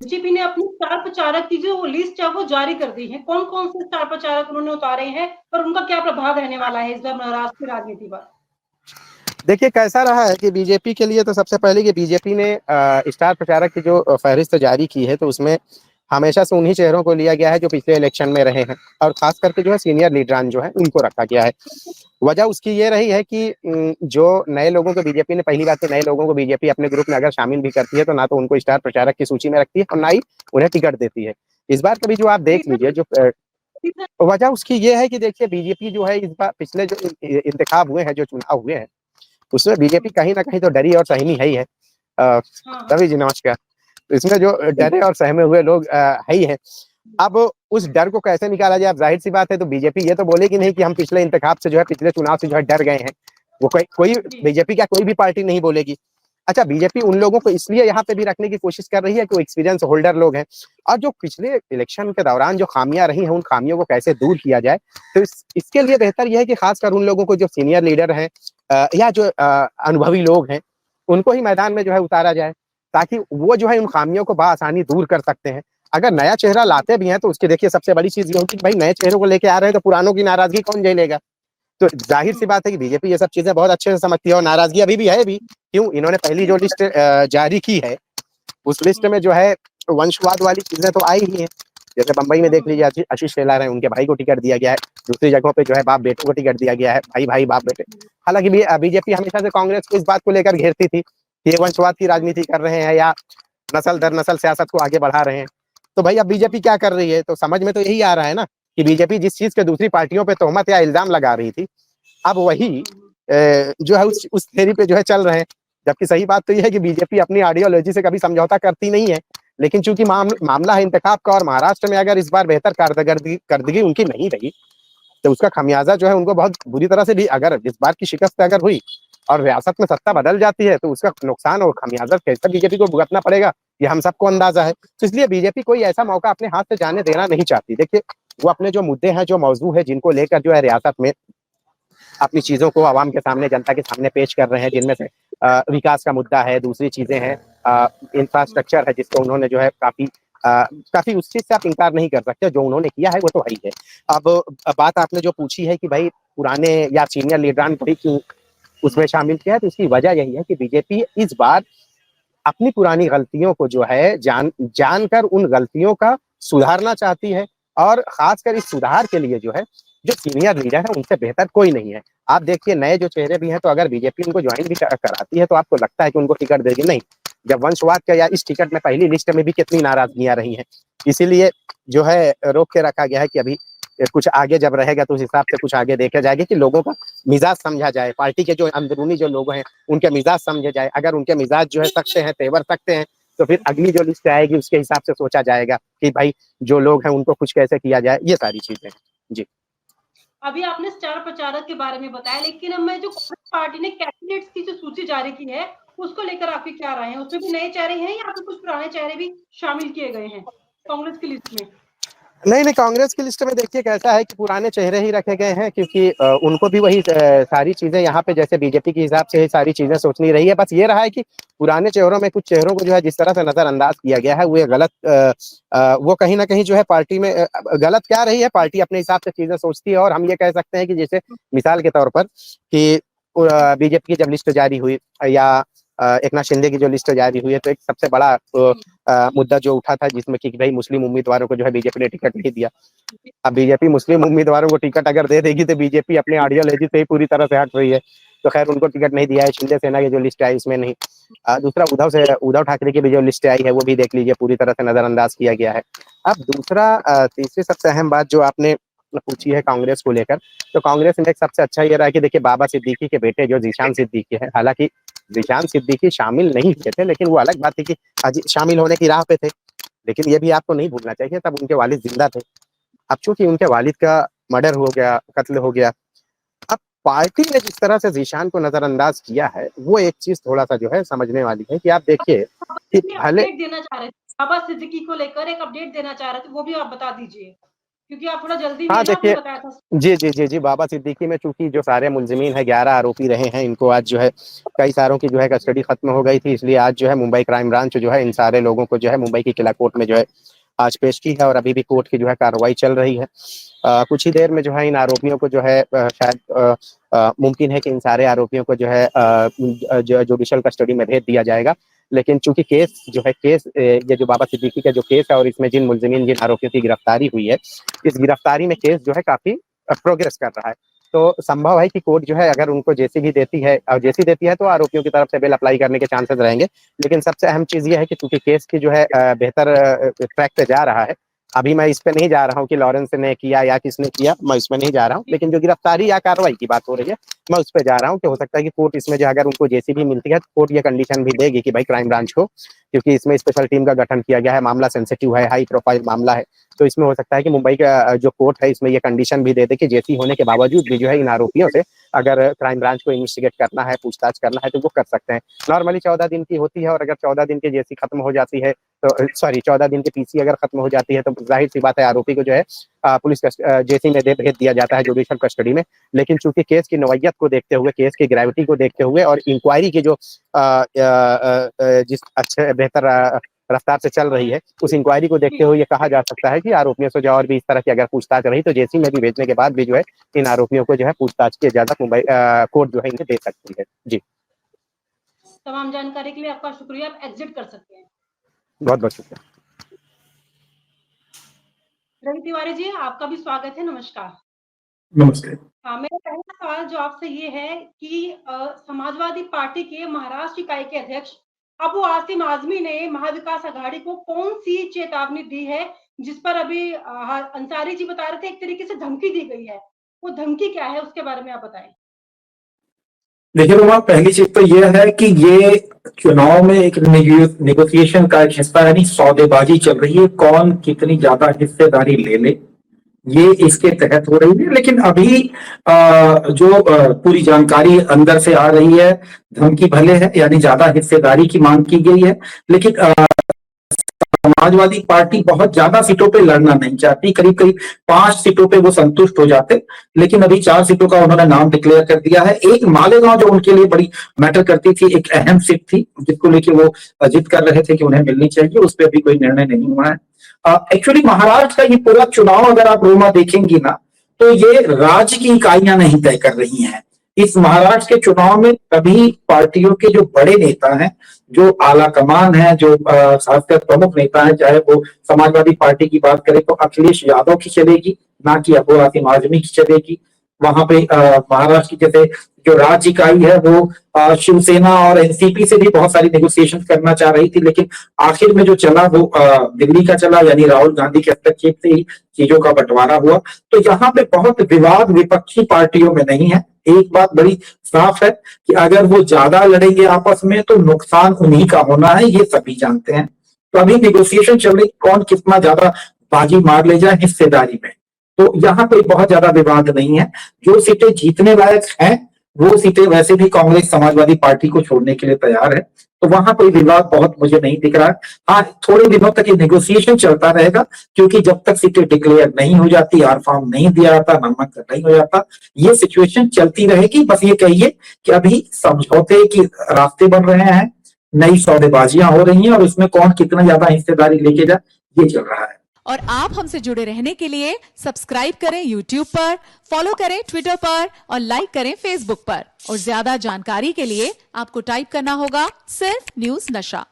BJP ने अपनी star प्रचारक की जो लिस्ट है वो जारी कर दी है। कौन कौन से स्टार प्रचारक उन्होंने उतारे हैं और उनका क्या प्रभाव रहने वाला है इस बार महाराष्ट्र की राजनीति पर? देखिए कैसा रहा है कि बीजेपी के लिए तो सबसे पहले कि बीजेपी ने स्टार प्रचारक की जो फहरिस्त जारी की है तो उसमें हमेशा से उन्हीं चेहरों को लिया गया है जो पिछले इलेक्शन में रहे हैं, और खास करके जो है सीनियर लीडरान जो है उनको रखा गया है। वजह उसकी ये रही है कि जो नए लोगों को बीजेपी ने, पहली बात तो नए लोगों को बीजेपी अपने ग्रुप में अगर शामिल भी करती है तो ना तो उनको स्टार प्रचारक की सूची में रखती है और ना ही उन्हें टिकट देती है। इस बार कभी जो आप देख लीजिए, जो वजह उसकी ये है कि देखिए बीजेपी जो है इस बार पिछले जो इंतखाब हुए हैं, जो चुनाव हुए हैं, उसमें बीजेपी कहीं ना कहीं तो डरी और सहमी है ही है। तभी जी नमस्कार। तो इसमें जो डरे और सहमे हुए लोग है ही है। अब उस डर को कैसे निकाला जाए? अब जाहिर सी बात है, तो बीजेपी ये तो बोलेगी नहीं कि हम पिछले इंतखाब से जो है, पिछले चुनाव से जो है डर गए हैं। वो कोई बीजेपी क्या कोई भी पार्टी नहीं बोलेगी। अच्छा, बीजेपी उन लोगों को इसलिए यहाँ पे भी रखने की कोशिश कर रही है कि वो एक्सपीरियंस होल्डर लोग हैं, और जो पिछले इलेक्शन के दौरान जो खामियां रही हैं उन खामियों को कैसे दूर किया जाए। तो इसके लिए बेहतर यह है कि खासकर उन लोगों को जो सीनियर लीडर हैं या जो अनुभवी लोग हैं उनको ही मैदान में जो है उतारा जाए, ताकि वो जो है उन खामियों को बआसानी दूर कर सकते हैं। अगर नया चेहरा लाते भी हैं तो उसकी देखिए सबसे बड़ी चीज ये होगी कि भाई नए चेहरों को लेके आ रहे हैं तो पुरानों की नाराजगी कौन झेलेगा। तो जाहिर सी बात है कि बीजेपी ये सब चीजें बहुत अच्छे से समझती है, और नाराजगी अभी भी है भी। क्यों? इन्होंने पहली जो लिस्ट जारी की है उस लिस्ट में जो है वंशवाद वाली चीजें तो आई ही है। जैसे बंबई में देख लीजिए आशीष शेलार है, उनके भाई को टिकट दिया गया है। दूसरी जगहों पे जो है बाप बेटों को टिकट दिया गया है, भाई भाई बाप बेटे। हालांकि बीजेपी हमेशा से कांग्रेस को इस बात को लेकर घेरती थी कि ये वंशवाद की राजनीति कर रहे हैं या नस्ल दर नस्ल सियासत को आगे बढ़ा रहे हैं। तो भाई अब बीजेपी क्या कर रही है? तो समझ में तो यही आ रहा है ना कि बीजेपी जिस चीज के दूसरी पार्टियों पे तोहमत या इल्जाम लगा रही थी, अब वही जो है उस थ्योरी पे जो है चल रहे हैं। जबकि सही बात तो यह है कि बीजेपी अपनी आइडियोलॉजी से कभी समझौता करती नहीं है, लेकिन चूंकि मामला है इंतखाब का, और महाराष्ट्र में अगर इस बार बेहतर कारकर्दगी उनकी नहीं रही तो उसका खमियाजा जो है उनको बहुत बुरी तरह से भी, अगर इस बार की शिकस्त अगर हुई और रियासत में सत्ता बदल जाती है तो उसका नुकसान और खमियाजा कैसे बीजेपी को भुगतना पड़ेगा ये हम सबको अंदाजा है। तो इसलिए बीजेपी कोई ऐसा मौका अपने हाथ से जाने देना नहीं चाहती। देखिए वो अपने जो मुद्दे हैं, जो मौजू है, जिनको लेकर जो है रियासत में अपनी चीजों को आवाम के सामने, जनता के सामने पेश कर रहे हैं, जिनमें से विकास का मुद्दा है, दूसरी चीजें हैं, इंफ्रास्ट्रक्चर है, जिसको उन्होंने जो है काफी उस चीज से आप इनकार नहीं कर सकते। जो उन्होंने किया है वो तो है ही है। अब बात आपने जो पूछी है कि भाई पुराने या सीनियर लीडरान को ही क्यों उसमें शामिल किया है, तो इसकी वजह यही है कि बीजेपी इस बार अपनी पुरानी गलतियों को जो है जानकर उन गलतियों का सुधारना चाहती है, और खासकर इस सुधार के लिए जो है जो सीनियर लीडर है उनसे बेहतर कोई नहीं है। आप देखिए नए जो चेहरे भी हैं, तो अगर बीजेपी उनको ज्वाइन भी कराती है तो आपको लगता है कि उनको टिकट देगी? नहीं। जब वंशवाद का या इस टिकट में पहली लिस्ट में भी कितनी नाराजगियां रही हैं, इसीलिए जो है रोक के रखा गया है कि अभी कुछ आगे जब रहेगा तो उस हिसाब से कुछ आगे देखा जाएगा कि लोगों का मिजाज समझा जाए, पार्टी के जो अंदरूनी जो लोग हैं उनके मिजाज समझे जाए। अगर उनके मिजाज जो है सकते हैं, तेवर सकते हैं, तो फिर अगली जो लिस्ट आएगी उसके हिसाब से सोचा जाएगा कि भाई जो लोग हैं उनको कुछ कैसे किया जाए। ये सारी चीजें हैं जी। अभी आपने स्टार प्रचारक के बारे में बताया, लेकिन अब मैं जो कांग्रेस पार्टी ने कैंडिडेट्स की जो सूची जारी की है उसको लेकर आपके क्या राय है? उसमें भी नए चेहरे हैं या फिर कुछ पुराने चेहरे भी शामिल किए गए हैं कांग्रेस की लिस्ट में? नहीं, कांग्रेस की लिस्ट में देखिए कैसा है कि पुराने चेहरे ही रखे गए हैं, क्योंकि उनको भी वही सारी चीजें यहाँ पे जैसे बीजेपी के हिसाब से सारी चीजें सोचनी रही है। बस ये रहा है कि पुराने चेहरों में कुछ चेहरों को जो है जिस तरह से नजरअंदाज किया गया है वो गलत, वो कहीं ना कहीं जो है पार्टी में गलत क्या रही है, पार्टी अपने हिसाब से चीजें सोचती है। और हम ये कह सकते हैं कि जैसे मिसाल के तौर पर कि बीजेपी की जब लिस्ट जारी हुई या एकनाथ शिंदे की जो लिस्ट जारी हुई है, तो एक सबसे बड़ा मुद्दा जो उठा था जिसमें कि भाई मुस्लिम उम्मीदवारों को जो है बीजेपी ने टिकट नहीं दिया। अब बीजेपी मुस्लिम उम्मीदवारों को टिकट अगर दे देगी तो बीजेपी अपनी आइडियोलॉजी से ही पूरी तरह से हट रही है। तो खैर उनको टिकट नहीं दिया है। शिंदे सेना की जो लिस्ट आई उसमें नहीं। दूसरा उद्धव ठाकरे की भी जो लिस्ट आई है वो भी देख लीजिए पूरी तरह से नजरअंदाज किया गया है। अब दूसरा तीसरी सबसे अहम बात जो आपने पूछी है कांग्रेस को लेकर, तो कांग्रेस में एक सबसे अच्छा ये रहा कि देखिए बाबा सिद्दीकी के बेटे जो जीशान सिद्दीकी है, हालांकि जीशान सिद्दीकी शामिल नहीं हुए थे, लेकिन वो अलग बात है कि शामिल होने की राह पे थे। लेकिन ये भी आपको नहीं भूलना चाहिए तब उनके वालिद जिंदा थे। अब चूंकि उनके वालिद का मर्डर हो गया, कत्ल हो गया, अब पार्टी ने जिस तरह से जीशान को नजरअंदाज किया है वो एक चीज थोड़ा सा जो है समझने वाली है कि आप देखिए कि भले अपडेट देना चाह रहे थे बाबा सिद्दीकी को लेकर, एक अपडेट देना चाह रहे थे, वो भी आप बता दीजिए। क्योंकि आप थोड़ा जल्दी में हाँ ना आपने देखिए, बताया था। जी, बाबा सिद्दीकी में चूंकि जो सारे मुलजिमीन हैं 11 आरोपी रहे हैं, इनको आज जो है कई सारों की जो है कस्टडी खत्म हो गई थी, इसलिए आज जो है मुंबई क्राइम ब्रांच जो है इन सारे लोगों को जो है मुंबई की किला कोर्ट में जो है आज पेश की है और अभी भी कोर्ट की जो है कार्रवाई चल रही है। कुछ ही देर में जो है इन आरोपियों को जो है शायद मुमकिन है कि इन सारे आरोपियों को जो है जुडिशियल कस्टडी में भेज दिया जाएगा। लेकिन चूंकि केस जो है ये जो बाबा सिद्दीकी का जो केस है और इसमें जिन मुलजिमीन जिन आरोपियों की गिरफ्तारी हुई है, इस गिरफ्तारी में केस जो है काफी प्रोग्रेस कर रहा है। तो संभव है कि कोर्ट जो है अगर उनको जेसी भी देती है और जेसी देती है तो आरोपियों की तरफ से बेल अप्लाई करने के चांसेस रहेंगे। लेकिन सबसे अहम चीज ये है कि चूंकि केस की जो है बेहतर ट्रैक पे जा रहा है, अभी मैं इस पे नहीं जा रहा हूँ कि लॉरेंस ने किया या किसने किया, मैं इसमें नहीं जा रहा हूँ, लेकिन जो गिरफ्तारी या कार्रवाई की बात हो रही है मैं उस पर जा रहा हूँ कि हो सकता है कि कोर्ट इसमें जो अगर उनको जेसी भी मिलती है तो कोर्ट ये कंडीशन भी देगी कि भाई क्राइम ब्रांच को, क्योंकि इसमें स्पेशल टीम का गठन किया गया है, मामला सेंसिटिव है, हाई प्रोफाइल मामला है, तो इसमें हो सकता है कि मुंबई का जो कोर्ट है इसमें ये कंडीशन भी दे दे कि जेसी होने के बावजूद भी जो है इन आरोपियों से अगर क्राइम ब्रांच को इन्वेस्टिगेट करना है, पूछताछ करना है तो वो कर सकते हैं। नॉर्मली 14 दिन की होती है और अगर 14 दिन की जेसी खत्म हो जाती है तो सॉरी 14 दिन की पीसी अगर खत्म हो जाती है तो जाहिर सी बात है आरोपी को जो है पुलिस जेसी में भेज दिया जाता है जुडिशियल कस्टडी में। लेकिन चूंकि केस की नौयत को देखते हुए, केस की ग्रेविटी को देखते हुए और इंक्वायरी की जो जिस अच्छे बेहतर रफ्तार से चल रही है, उस इंक्वायरी को देखते हुए ये कहा जा सकता है कि आरोपियों से जो और भी इस तरह की अगर पूछताछ रही तो जेसी में भी भेजने के बाद भी जो है इन आरोपियों को जो है पूछताछ की इजाजत मुंबई कोर्ट जो है इन्हें दे सकती है। जी, तमाम जानकारी के लिए आपका शुक्रिया। आप एग्जिट कर सकते हैं। बहुत बहुत शुक्रिया। रवि तिवारी जी, आपका भी स्वागत है। नमस्कार। नमस्ते। मेरा पहला सवाल जो आपसे ये है कि समाजवादी पार्टी के महाराष्ट्र इकाई के अध्यक्ष अबू आसिम आजमी ने महाविकास आघाड़ी को कौन सी चेतावनी दी है, जिस पर अभी अंसारी जी बता रहे थे एक तरीके से धमकी दी गई है, वो धमकी क्या है उसके बारे में आप बताएं। देखिए रोमा, पहली चीज तो यह है कि ये चुनाव में एक नेगोशिएशन का एक हिस्सा, यानी सौदेबाजी चल रही है, कौन कितनी ज्यादा हिस्सेदारी ले ले, ये इसके तहत हो रही है। लेकिन अभी जो पूरी जानकारी अंदर से आ रही है, धमकी भले है, यानी ज्यादा हिस्सेदारी की मांग की गई है, लेकिन समाजवादी पार्टी बहुत ज्यादा सीटों पे लड़ना नहीं चाहती। करीब करीब 5 सीटों पे वो संतुष्ट हो जाते, लेकिन अभी 4 सीटों का उन्होंने नाम डिक्लेयर कर दिया है। एक मालेगांव जो उनके लिए बड़ी मैटर करती थी, एक अहम सीट थी जिसको लेके वो जिद कर रहे थे कि उन्हें मिलनी चाहिए, उस पर अभी कोई निर्णय नहीं हुआ है। एक्चुअली महाराष्ट्र का ये पूरा चुनाव अगर आप रोमा देखेंगी ना, तो ये राज्य की इकाइयां नहीं तय कर रही हैं। इस महाराष्ट्र के चुनाव में सभी पार्टियों के जो बड़े नेता हैं, जो आला कमान है, जो खासकर प्रमुख नेता है, चाहे वो समाजवादी पार्टी की बात करें तो अखिलेश यादव की चलेगी, ना कि अबू आसिम आजमी की चलेगी। वहां पे महाराष्ट्र की जैसे जो राज्य इकाई है वो शिवसेना और एनसीपी से भी बहुत सारी नेगोशिएशन करना चाह रही थी, लेकिन आखिर में जो चला वो दिल्ली का चला, यानी राहुल गांधी के हस्तक्षेप से ही चीजों का बंटवारा हुआ। तो यहाँ पे बहुत विवाद विपक्षी पार्टियों में नहीं है। एक बात बड़ी साफ है कि अगर वो ज्यादा लड़ेंगे आपस में तो नुकसान उन्हीं का होना है, ये सभी जानते हैं। तो अभी नेगोशिएशन चल रही, कौन कितना ज्यादा बाजी मार ले जाए हिस्सेदारी में, तो यहाँ कोई बहुत ज्यादा विवाद नहीं है। जो सीटें जीतने लायक हैं वो सीटें वैसे भी कांग्रेस समाजवादी पार्टी को छोड़ने के लिए तैयार है, तो वहां कोई विवाद बहुत मुझे नहीं दिख रहा है। हाँ, थोड़े दिनों तक ये नेगोशिएशन चलता रहेगा, क्योंकि जब तक सीटें डिक्लेयर नहीं हो जाती, आर फॉर्म नहीं दिया जाता, नामांकन नहीं हो जाता, ये सिचुएशन चलती रहेगी। बस ये कहिए कि अभी समझौते के रास्ते बन रहे हैं, नई सौदेबाजियां हो रही हैं, और उसमें कौन कितना ज्यादा हिस्सेदारी लेके जाए ये चल रहा है। और आप हमसे जुड़े रहने के लिए सब्सक्राइब करें YouTube पर, फॉलो करें Twitter पर और लाइक करें Facebook पर। और ज्यादा जानकारी के लिए आपको टाइप करना होगा सिर्फ न्यूज नशा।